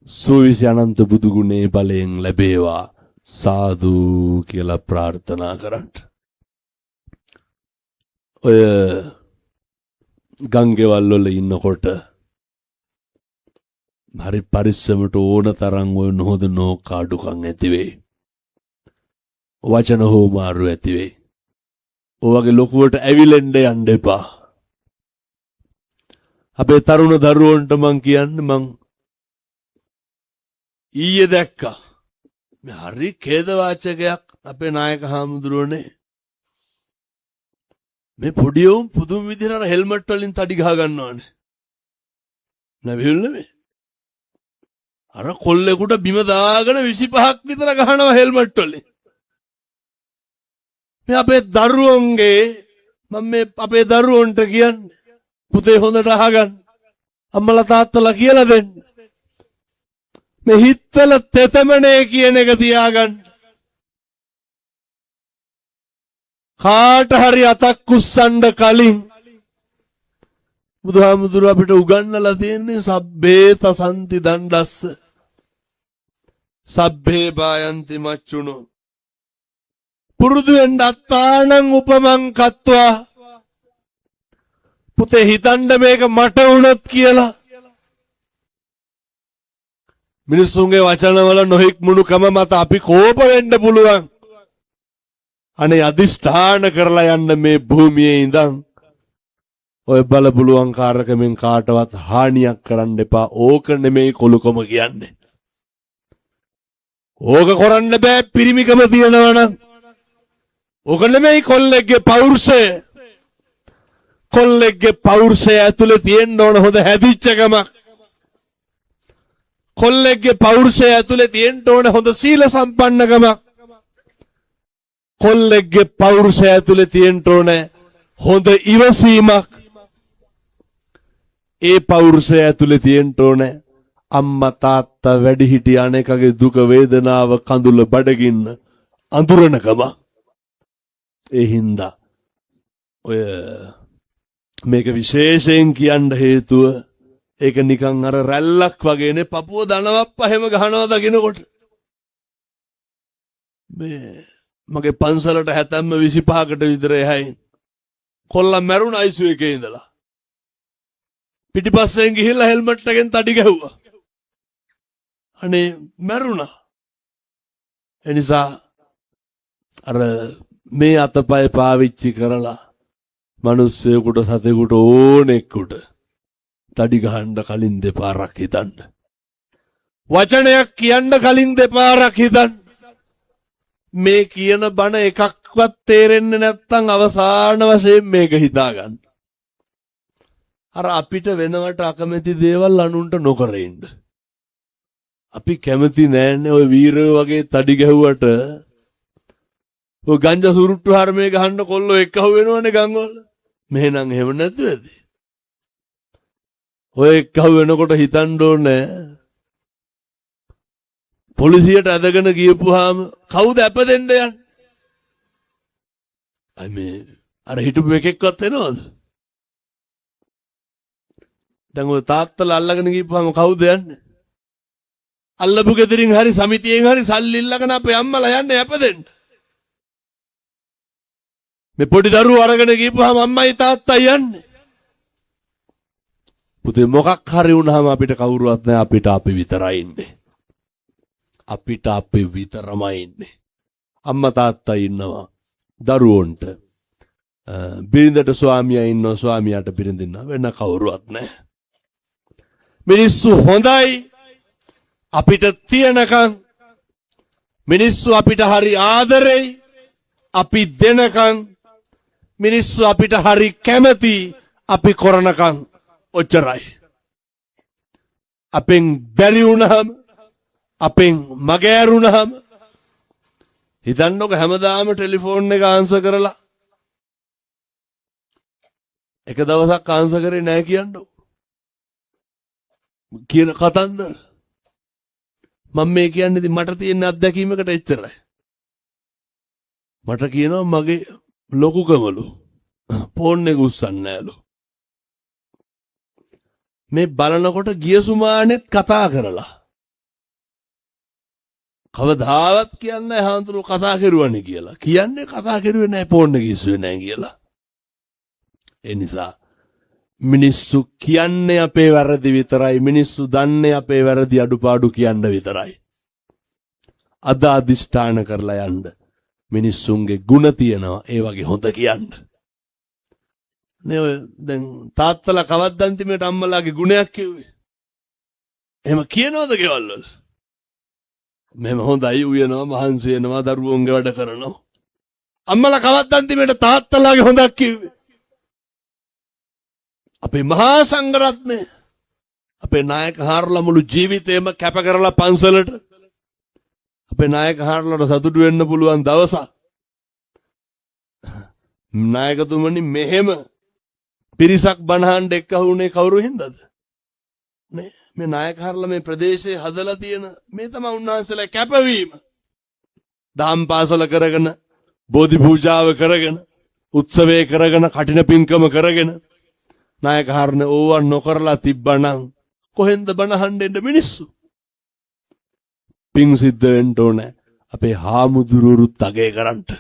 සෝවිසි අනන්ත බුදු ගුණේ බලයෙන් ලැබේවා සාදු කියලා ප්‍රාර්ථනා කරන්න. ඔය ගංගේවල් වල ඉන්නකොට හරි පරිස්සමට ඕන තරම් ඔය නොහොද නෝකාඩුකම් ඇති වෙයි. වචන හෝමාරු ඇති වෙයි. ඔයගේ ලොකුවට ඇවිලෙන්න යන්න එපා. අපේ තරුණ දරුවන්ට මං කියන්නේ මං ඊයේ දැක්කා. මේ හරි ඛේද වාචකයක් අපේ නායක හාමුදුරුවනේ. මේ පොඩි උන් පුදුම විදිහට හෙල්මට් වලින් තඩි ගහ ගන්නවානේ. නැවිල්නේ මේ. අර කොල්ලෙකුට බිම දාගෙන 25ක් විතර ගහනවා හෙල්මට් වලින්. මේ අපේ දරුවන්ගේ මම මේ අපේ දරුවන්ට කියන්නේ පුතේ හොඳට අහගන්න. අම්මලා තාත්තලා කියලා දෙන්න. මේ හිතවල තෙතමනේ කියන එක තියාගන්න. කාට හරි අතක් උස්සන්න කලින් බුදුහාමුදුරුවෝ අපිට උගන්වලා තියෙන්නේ සබ්බේ තසන්ති දණ්ඩස්ස සබ්බේ බායන්ති මච්චුනෝ පුරුදු වෙන්න අත්තානං උපමං කତ୍වා පුතේ හිතන්න මේක මට වුණොත් කියලා. මිනිස්සුන්ගේ වචනවල නොහික් මුණුකම මත අපි කෝප වෙන්න පුළුවන්. අනේ අදිෂ්ඨාන කරලා යන්න මේ භූමියේ ඉඳන් ඔය බල පුළුවන් කාර්කමෙන් කාටවත් හානියක් කරන්න එපා. ඕක නෙමෙයි කොළුකම කියන්නේ. ඕක කරන්න බෑ පිරිමිකම තියනවනම්. ඕක නෙමෙයි කොල්ලෙක්ගේ පෞරුෂය. කොල්ලෙක්ගේ පෞරුෂය ඇතුලේ තියෙන්න ඕන හොඳ හැදිච්චකමක්. කොල්ලෙක්ගේ පෞරුෂය ඇතුලේ තියෙන්න ඕන හොඳ සීල සම්පන්නකමක්. කොල්ලෙක්ගේ පෞරුෂය ඇතුලේ තියෙන්න ඕන හොඳ ඉවසීමක්. ඒ පෞරුෂය ඇතුලේ තියෙන්න ඕන අම්මා තාත්තා වැඩිහිටි අනේකගේ දුක වේදනාව කඳුල බඩගින්න අඳුරනකම. ඒ හින්දා ඔය මේක විශේෂයෙන් කියන්න හේතුව ඒක නිකන් අර රැල්ලක් වගේනේ පපුව දනවප්ප හැම ගහනවා දකින්නකොට. මේ මගේ පන්සලට හැතැම්ම 25කට විතර එහයි කොල්ලා මැරුණ ICU එකේ ඉඳලා. පිටිපස්සෙන් ගිහිල්ලා හෙල්මට් එකෙන් තඩි ගැහුවා. අනේ මැරුණා. එනිසා අර මේ අතපය පාවිච්චි කරලා මිනිස්සෙකුට සතෙකුට ඕනෙකුට තඩි ගහන්න කලින් දෙපාරක් හිතන්න. වචනයක් කියන්න කලින් දෙපාරක් හිතන්න. මේ කියන බණ එකක්වත් තේරෙන්නේ නැත්නම් අවසාන වශයෙන් මේක හිතාගන්න. අර අපිට වෙනවට අකමැති දේවල් අනුන්ට නොකර ඉන්න. අපි කැමති නෑනේ ඔය වීරයෝ වගේ තඩි ගැහුවට ඔය ගංජා සුරුට්ටු හරමේ ගහන්න කොල්ලෝ එක්කහුව වෙනවනේ ගංගවල. මෙහෙනම් එහෙම නැතුවද? ඔය එක්කහුව වෙනකොට හිතන්න ඕනේ පොලිසියට ඇදගෙන ගියපුවාම කවුද අප දෙන්න යන්නේ? අනේ අර හිටපු එකෙක්වත් එනවද? දැන් ඔය තාත්තලා අල්ලගෙන ගියපුවාම කවුද යන්නේ? අල්ලපු ගෙදරින් හරි සමිතියෙන් හරි සල්ලි ඉල්ලගෙන අපේ අම්මලා යන්නේ අප දෙන්න. මේ පොඩි දරුවෝ අරගෙන ගියපුවාම අම්මයි තාත්තයි යන්නේ. පුතේ මොකක් හරි වුණාම අපිට කවුරුවත් නැහැ, අපිට අපි විතරයි ඉන්නේ. අපිට අපි විතරමයි ඉන්නේ. අම්මා තාත්තා ඉන්නවා. දරුවන්ට බිරිඳට ස්වාමියා ඉන්නවා, ස්වාමියාට බිරිඳ ඉන්නවා. වෙන කවුරුවත් නැහැ. මිනිස්සු හොඳයි අපිට තියනකම්, මිනිස්සු අපිට හරි ආදරෙයි අපි දෙනකම්, මිනිස්සු අපිට හරි කැමති අපි කරනකම් ඔච්චරයි. අපෙන් බැරි වුණාම අපෙන් මගෑරුණාම හිතන්නකො හැමදාම ටෙලිෆෝන් එක ආන්සර් කරලා එක දවසක් ආන්සර් කරේ නැහැ කියන්නකො කියන කතන්දර මම මේ කියන්නේ ඉතින් මට තියෙන අත්දැකීමකට එච්චරයි මට කියනවා මගේ ලොකුකමලු ෆෝන් එක උස්සන්නේ නැලු මේ බලනකොට ගිය සුමානෙත් කතා කරලා කවදාවත් කියන්නේ හාන්තුරු කතා කරුවනේ කියලා. කියන්නේ කතා කරුවේ නැහැ ෆෝන් එක ඉස්සුවේ නැහැ කියලා. ඒ නිසා මිනිස්සු කියන්නේ අපේ වැරදි විතරයි. මිනිස්සු දන්නේ අපේ වැරදි අඩුපාඩු කියන්න විතරයි. අද අදිෂ්ඨාන කරලා යන්න. මිනිස්සුන්ගේ ಗುಣ තියනවා. ඒ වගේ හොඳ කියන්න. නේ දැන් තාත්තලා කවද්ද අන්තිමට අම්මලාගේ ගුණයක් කිව්වේ? එහෙම කියනවද ගෙවල් වල? මෙහෙම හොඳයි උයනවා මහන්සි වෙනවා දරුවෝන්ගේ වැඩ කරනවා. අම්මලා කවද්ද අන්තිමට තාත්තලාගේ හොඳක් කිව්වේ? අපේ මහා සංඝරත්නය අපේ නායක හාරලා මුළු ජීවිතේම කැප කරලා පන්සලට අපේ නායක හාරලාට සතුටු වෙන්න පුළුවන් දවසක් නායකතුමනි මෙහෙම පිරිසක් බණහන් එක්කහුනේ කවුරු හින්දාද නේ මේ නායක හාරලා මේ ප්‍රදේශයේ හදලා තියෙන මේ තමයි උන්වහන්සේලා කැපවීම දහම් පාසල කරගෙන බෝධි පූජාව කරගෙන උත්සවය කරගෙන කටින පින්කම කරගෙන නායක හාරනේ ඕවා නොකරලා තිබ්බනම් කොහෙන්ද බණහන් දෙන්න මිනිස්සු පිං සිද්ධ වෙන්න ඕනේ අපේ හාමුදුරුවරුත් අගේ කරන්ට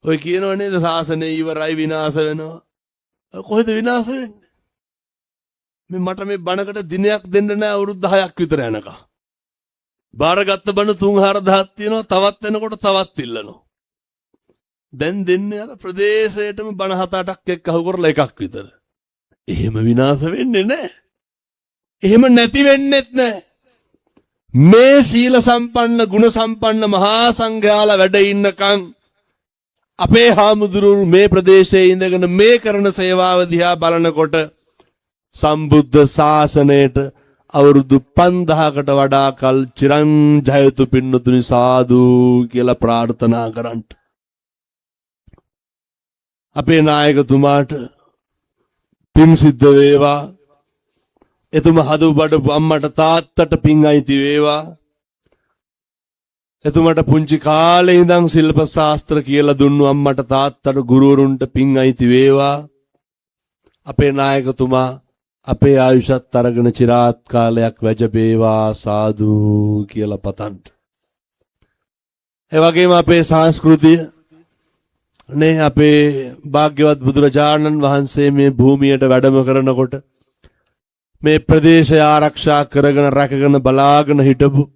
ඔය කියනව නේද සාසනය ඉවරයි විනාශ වෙනවා කොහෙද විනාශ වෙන්නේ මේ මට මේ බණකට දිනයක් දෙන්න නෑ අවුරුදු 10ක් විතර යනකම් බාරගත්ත බණ 3-4000ක් තියෙනවා තවත් එනකොට තවත් ඉල්ලනවා දැන් දෙන්නේ අර ප්‍රදේශයටම බණ 7-8ක් එක්කහු කරලා එකක් විතර එහෙම විනාශ වෙන්නේ නෑ එහෙම නැති වෙන්නෙත් නෑ මේ සීල සම්පන්න ගුණ සම්පන්න මහා සංඝයාලා වැඩ ඉන්නකම් අපේ හාමුදුරුවෝ මේ ප්‍රදේශයේ ඉඳගෙන මේ කරන සේවාව දිහා බලනකොට සම්බුද්ධ ශාසනයට අවුරුදු 5000කට වඩා කල් චිරංජයතු පින්නතුනි සාදු කියලා ප්‍රාර්ථනා කරන්න. අපේ නායකතුමාට පින් සිද්ධ වේවා. එතුමා හදු බඩපු අම්මට තාත්තට පින් අයිති වේවා. එතුමාට පුංචි කාලේ ඉඳන් ශිල්ප ශාස්ත්‍ර කියලා දුන්නු අම්මට තාත්තට ගුරුවරුන්ට පින් අයිති වේවා. අපේ නායකතුමා අපේ ආයුෂත් අරගෙන চিරාත් කාලයක් වැජබේවා සාදු කියලා පතන්ට. ඒ වගේම අපේ සංස්කෘතිය නේ අපේ භාග්‍යවත් බුදුරජාණන් වහන්සේ මේ භූමියට වැඩම කරනකොට මේ ප්‍රදේශය ආරක්ෂා කරගෙන රැකගෙන බලාගෙන හිටපු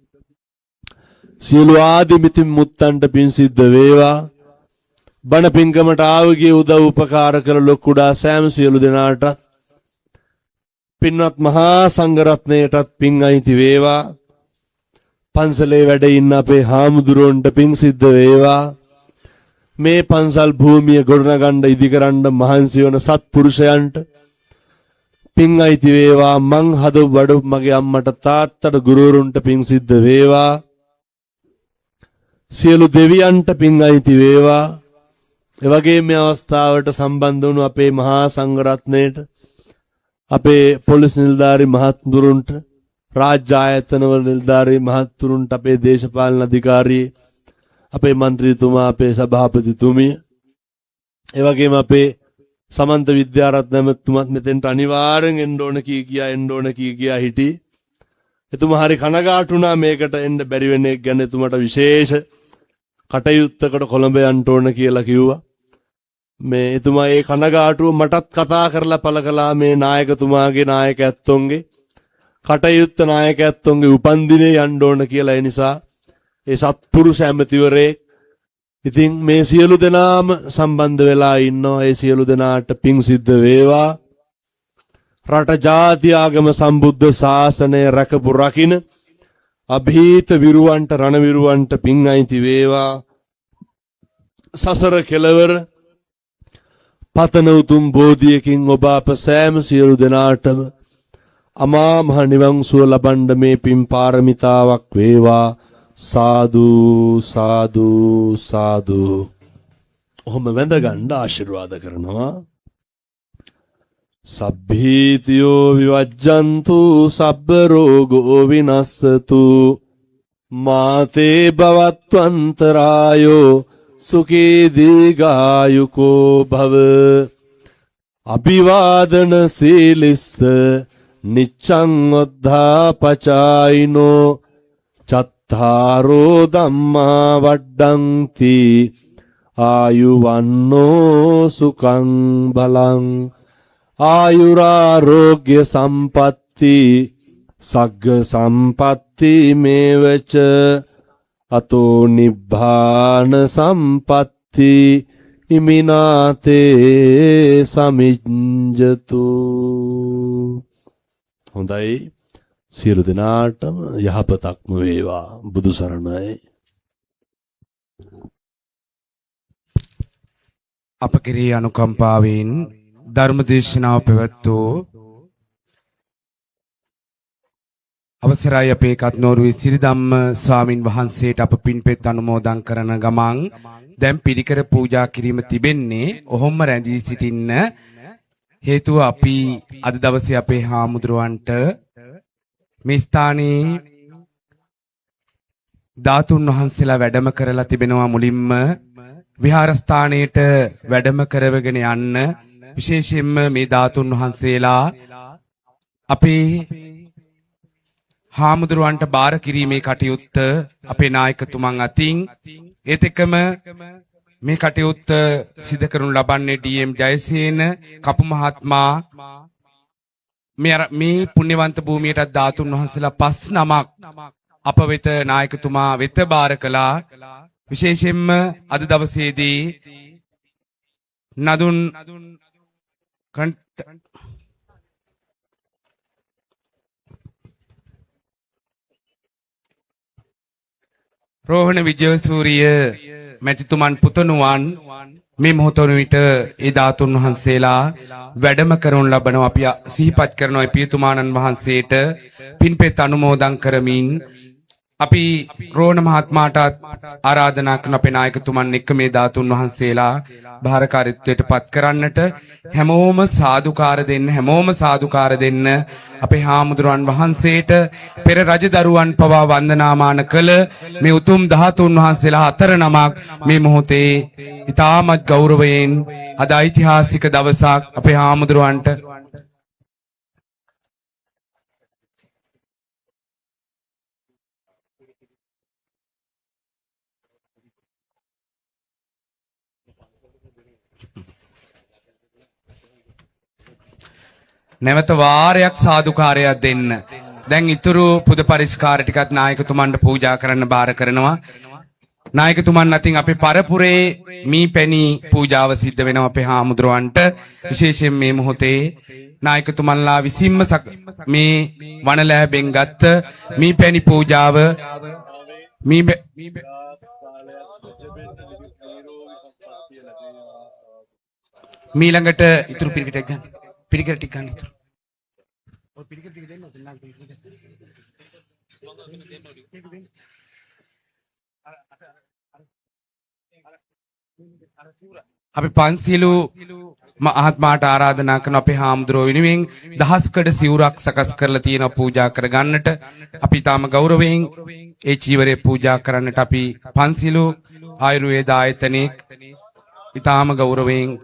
සියලු ආදිමිතින් මුත්තන්ට පින් සිද්ධ වේවා. බණ පින්කමට ආවගේ උදව් උපකාර කළ කුඩා සෑම සියලු දෙනාට පින්වත් මහා සංඝරත්නයටත් පින් අයිති වේවා. පන්සලේ වැඩ ඉන්න අපේ හාමුදුරුවන්ට පින් සිද්ධ වේවා. මේ පන්සල් භූමිය ගොඩනගන්න ඉදිකරන්න මහන්සි වන සත්පුරුෂයන්ට පින් අයිති වේවා. මං හදු බඩු මගේ අම්මට තාත්තට ගුරුවරුන්ට පින් සිද්ධ වේවා. සියලු දෙවියන්ට පින් අයිති වේවා. එවැගේ මේ අවස්ථාවට සම්බන්ධ වුණු අපේ මහා සංඝරත්නයට අපේ පොලිස් නිලධාරි මහත්තුරුන්ට රාජ්‍ය ආයතනවල නිලධාරි මහත්තුරුන්ට අපේ දේශපාලන අධිකාරී අපේ മന്ത്രിතුමා අපේ සභාපතිතුමිය එවැගේම අපේ සමන්ත විද්‍යාරත්න මහත්මයාත් මෙතෙන්ට අනිවාර්යෙන් එන්න ඕන කියා හිටි. එතුමා හරි කනගාටු වුණා මේකට එන්න බැරි වෙන එක ගැන. එතුමාට විශේෂ කටයුත්තකට කොළඹ යන්න ඕන කියලා කිව්වා. මේ එතුමා ඒ කනගාටුව මටත් කතා කරලා පළ කළා. මේ නායකතුමාගේ නායකත්වයේ කටයුත්ත නායකත්වයේ උපන්දිනේ යන්න ඕන කියලා. ඒ නිසා ඒ සත්පුරුෂ ඇමතිවරේ ඉතින් මේ සියලු දෙනාම සම්බන්ධ වෙලා ඉන්නවා. ඒ සියලු දෙනාට පිං සිද්ධ වේවා. රට ජාති ආගම සම්බුද්ධ ශාසනය රැකපු රකින්න අභීත විරුවන්ට රණවිරුවන්ට පිං අයිති වේවා. සසර කෙලවර පතන උතුම් බෝධියකින් ඔබ අප සෑම සියලු දෙනාටම අමා මහ නිවන් සුව ලබන්න මේ පින් පාරමිතාවක් වේවා. සාදු සාදු සාදු. ඔහොම වැඳ ගන්න ආශිර්වාද කරනවා. සබ්බීතියෝ විවජ්ජන්තු සබ්බ රෝගෝ විනස්සතු මාතේ භවත්වන්තරායෝ සුඛී දීඝායුකෝ භව. අභිවාදන සීලිස්ස නිච්ඡං වද්ධාපචායිනෝ චත්තාරෝ ධම්මා වඩ්ඩಂತಿ ආයුවන්නෝ සුඛං බලං. ආයුරාෝග්‍ය සම්පatti සග්ග සම්පatti මේවච අතෝ නිබ්බාන සම්පatti ඉමිනාතේ සමිඤ්ජතු. හොඳයි, සියලු දෙනාටම යහපතක්ම වේවා. බුදු සරණයි. අප කෙරෙහි අනුකම්පාවෙන් ධර්ම දේශනාව පැවැත්වූ අවසරයි අපේ කත්නෝරුවේ සිරිධම්ම ස්වාමින් වහන්සේට අප පින්පෙත් අනුමෝදන් කරන ගමන් දැන් පිරිකර පූජා කිරීම තිබෙන්නේ. ඔහොම රැඳී සිටින්න. හේතුව අපි අද දවසේ අපේ හාමුදුරුවන්ට මේ ස්ථානයේ ධාතුන් වහන්සේලා වැඩම කරලා තිබෙනවා. මුලින්ම විහාරස්ථානයට වැඩම කරවගෙන යන්න විශේෂයෙන්ම මේ ධාතුන් වහන්සේලා අපේ හාමුදුරුවන්ට බාර කිරීමේ කටයුත්ත අපේ නායකතුමන් අතින් ඒත් එක්කම මේ කටයුත්ත සිදු කරනු ලබන්නේ ඩී.එම්. ජයසේන කපු මහත්මයා. මේ පුණ්‍යවන්ත භූමියට ධාතුන් වහන්සේලා 5 නමක් අප වෙත නායකතුමා වෙත බාර කළා. විශේෂයෙන්ම අද දවසේදී නදුන් රෝහණ විජයසූරිය මැතිතුමන් පුතණුවන් මේ මොහොතේ විට ඒ ධාතුන් වහන්සේලා වැඩම කරනු ලබනවා. අපි සිහිපත් කරනවා පියතුමාණන් වහන්සේට පින්පෙත් අනුමෝදන් කරමින් අපි රෝහණ මහත්මයාට ආරාධනා කරන අපේ නායකතුමන් එක්ක මේ ධාතුන් වහන්සේලා භාරකාරීත්වයට පත් කරන්නට හැමෝම සාදුකාර දෙන්න අපේ හාමුදුරන් වහන්සේට පෙර රජදරුවන් පවා වන්දනාමාන කළ මේ උතුම් ධාතුන් වහන්සේලා 4 නමක් මේ මොහොතේ ඉතාමත් ගෞරවයෙන් අද ඓතිහාසික දවසක් අපේ හාමුදුරන්ට නැවත වාරයක් සාදුකාරයක් දෙන්න. දැන් ඉතුරු පුද පරිස්කාර ටිකත් නායකතුමන්ට පූජා කරන්න බාර කරනවා. නායකතුමන් අතින් අපේ පරපුරේ මී පැණි පූජාව සිද්ධ වෙනවා අපේ හාමුදුරුවන්ට. විශේෂයෙන් මේ මොහොතේ නායකතුමන්ලා විසින්ම මේ වනලෑබෙන් ගත්ත මී පැණි පූජාව මීළඟට ඉතුරු පිරිකටක් ගන්න. පිරිකර ටික ගන්න ඉතුරු. ඔය පිරිකර ටික දෙන්න ඔතන නම් පිරිකර. අපි පන්සිලු මහත්මයාට ආරාධනා කරන අපේ හාමුදුරුවෝ වෙනුවෙන් දහස්කඩ සිවුරක් සකස් කරලා තියෙනවා පූජා කරගන්නට. අපි තාම ගෞරවයෙන් ඒ චීවරය පූජා කරන්නට අපි පන්සිලු ආයුර්වේද ආයතනයේ ඊටාම ගෞරවයෙන්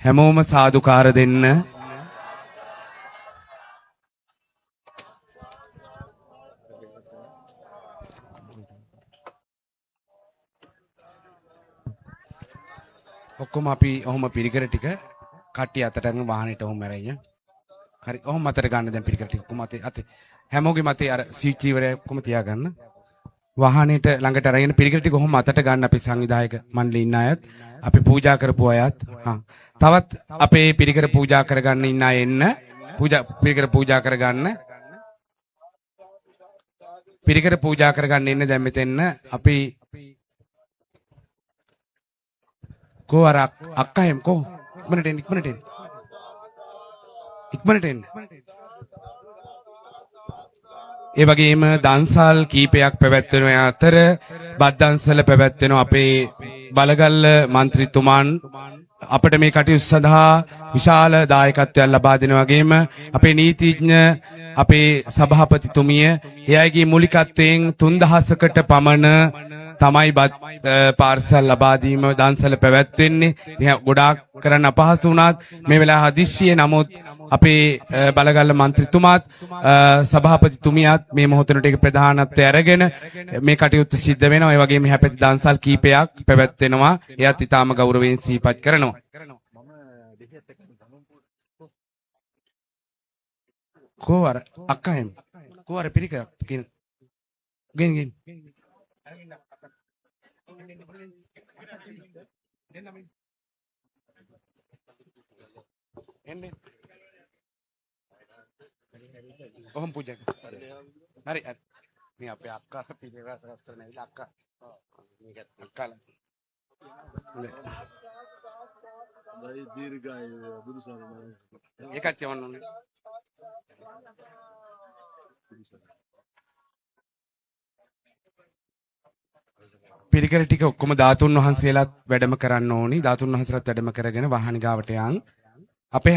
හැමෝම සාදුකාර දෙන්න. ඔක්කොම අපි ඔහොම පිරිකර ටික කට්ටිය අතට අරගෙන වාහනේට ඔහොම ඇරෙන්න. හරි. ඔහොම අතට ගන්න දැන් පිරිකර ටික ඔක්කොම අතේ හැමෝගෙම අතේ අර සීට් චීවරය ඔක්කොම තියාගන්න. වාහනේට ළඟට අරගෙන පිරිකර ටික ඔහොම අතට ගන්න අපි සංවිධායක මණ්ඩලේ ඉන්න අයත් අපි පූජා කරපු අයත් තවත් අපේ පිරිකර පූජා කරගන්න ඉන්න අය එන්න පිරිකර පූජා කරගන්න පිරිකර පූජා කරගන්න එන්න දැන් මෙතෙන්න අපි කෝ අර අක්කා එම් කෝ ඉක්මනට එන්න ඒ වගේම දන්සල් කීපයක් පැවැත්වෙන අතර බද්දන්සල පැවැත්වෙන අපේ බලගල්ල മന്ത്രിතුමන් අපිට මේ කටයුතු සඳහා විශාල දායකත්වයක් ලබා දෙන වගේම අපේ නීතිඥ අපේ සභාපතිතුමිය එයාගේ මූලිකත්වයෙන් 3000කට පමණ තමයි පාර්සල් ලබා දීම දන්සල පැවැත්වෙන්නේ. ගොඩාක් කරන්න අපහසු වුණත් මේ වෙලාව හදිස්සියේ නමුත් අපේ බලගල්ල മന്ത്രിතුමාත් සභාපතිතුමියත් මේ මොහොතේට ඒක ප්‍රධානත්වය අරගෙන මේ කටයුතු සිද්ධ වෙනවා. ඒ වගේම හැපැති දන්සල් කීපයක් පැවැත්වෙනවා. එයත් ඊටාම ගෞරවයෙන් සිහිපත් කරනවා. කෝ අර අක්කා එම් කෝ අර පිරිකර ගෙන් ඔහොම පූජා හරි මේ අපේ අක්කා පිළිවෙල සකස් කරන ඇවිල්ලා අක්කා මේකත් අක්කාලා දීර්ඝාය බුදු සරණයි. ඒකත් යවන්න ඕනේ. පිරිකර ටික ඔක්කොම ධාතුන් වහන්සේලාත් වැඩම කරන්න ඕනි. ධාතුන් වහන්සේලාත් වැඩම කරගෙන වාහන ගාවට යන් අපේ